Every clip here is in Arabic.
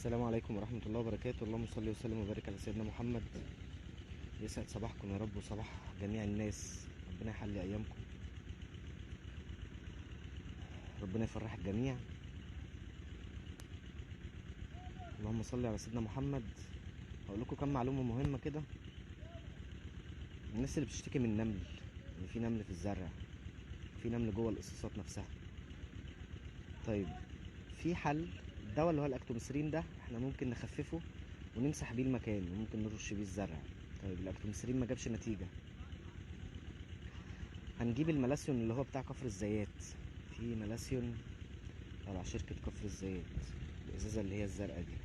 السلام عليكم ورحمة الله وبركاته. اللهم صل وسلم وبارك على سيدنا محمد. يسعد صباحكم يا رب وصباح جميع الناس. ربنا يحلي أيامكم، ربنا يفرح الجميع. اللهم صل على سيدنا محمد. هقول لكم كم معلومة مهمة كده. الناس اللي بتشتكي من النمل، ان في نمل في الزرع، في نمل جوه القصاصات نفسها. طيب، في حل. الدواء اللي هو الاكتوميسرين ده احنا ممكن نخففه ونمسح بيه المكان وممكن نرش بيه الزرع. طيب الاكتوميسرين ما جابش نتيجة، هنجيب الملاسيون اللي هو بتاع كفر الزيات. في ملاسيون تبع شركة كفر الزيات، الازازة اللي هي الزرقاء دي.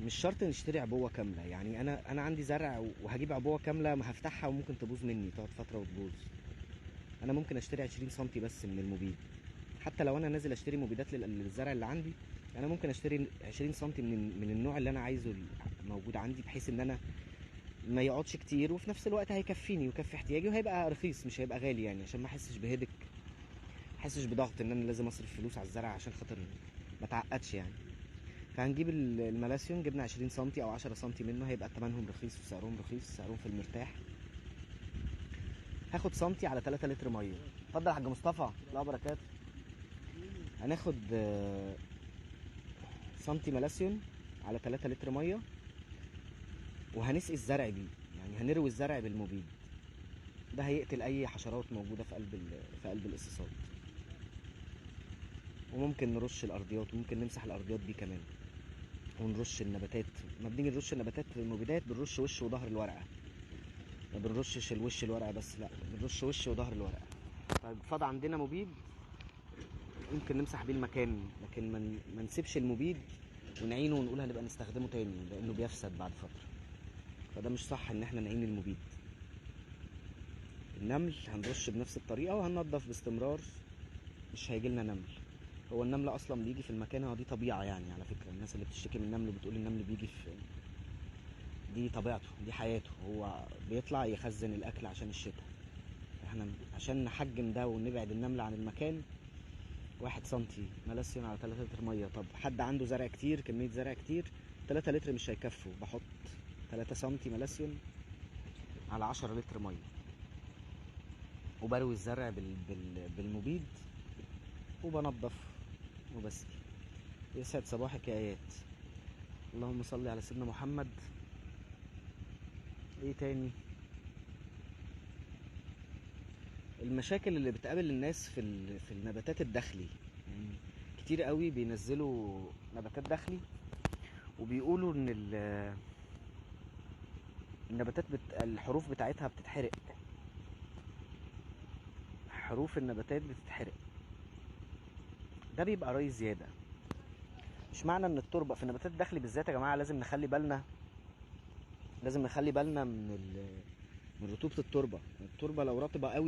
مش شرط نشتري عبوة كاملة، يعني انا عندي زرع وهجيب عبوة كاملة، ما هفتحها وممكن تبوظ مني، تقعد فترة وتبوظ. انا ممكن اشتري 20 سنتي بس من المبيد. حتى لو انا نازل اشتري مبيدات للزرع اللي عندي، انا ممكن اشتري 20 سنتي من النوع اللي انا عايزه موجود عندي، بحيث ان انا ما يقعدش كتير وفي نفس الوقت هيكفيني ويكفي احتياجي وهيبقى رخيص، مش هيبقى غالي، يعني عشان ما احسش بهدك، ما احسش بضغط ان انا لازم اصرف فلوس على الزرع عشان خاطر ما اتعقدش يعني. فهنجيب الملاسيون، جبنا 20 سنتي او 10 سنتي منه، هيبقى ثمنهم رخيص وسعرهم رخيص، سعرهم في المرتاح. هاخد سنتي على 3 لتر ميه. اتفضل يا حاج مصطفى، لا بركاته. هناخد سنتي ملاسيون على 3 لتر ميه، وهنسقي الزرع بيه، يعني هنروي الزرع بالمبيد. ده هيقتل اي حشرات موجوده في قلب القصاصات. وممكن نرش الارضيات، وممكن نمسح الارضيات بيه كمان، ونرش النباتات. ما بنيجي نرش النباتات في المبيدات بنرش وش وظهر الورقه، ما بنرشش الوش الورقه بس، لا بنرش وش وظهر الورقه. طيب فاض عندنا مبيد ممكن نمسح بيه المكان، لكن ما نسيبش المبيد ونعينه ونقول هنبقى نستخدمه تاني، لانه بيفسد بعد فتره. فده مش صح ان احنا نعين المبيد. النمل هنرش بنفس الطريقه وهننضف باستمرار، مش هيجيلنا نمل. هو النمل اصلا بيجي في المكان، هو دي طبيعه يعني. على فكره الناس اللي بتشتكي من النمل وبتقول النمل بيجي في، دي طبيعته، دي حياته، هو بيطلع يخزن الاكل عشان الشتاء. احنا عشان نحجم ده ونبعد النمل عن المكان، 1 سنتي ملاسيون على 3 لتر ميه. طب حد عنده زرع كتير، كميه زرع كتير، 3 لتر مش هيكفوا، بحط 3 سنتي ملاسيون على 10 لتر ميه، وبروي الزرع بالمبيد، وبنضف وبسقي. يسعد صباحك يا ايات. اللهم صل على سيدنا محمد. ايه تاني؟ المشاكل اللي بتقابل الناس في النباتات الداخلي، يعني كتير قوي بينزلوا نباتات داخلي وبيقولوا ان النباتات الحروف بتاعتها بتتحرق. حروف النباتات بتتحرق، ده بيبقى ري زياده. مش معنى ان التربه في النباتات الداخلي بالذات يا جماعه، لازم نخلي بالنا، من رطوبه التربه. التربه لو رطبه قوي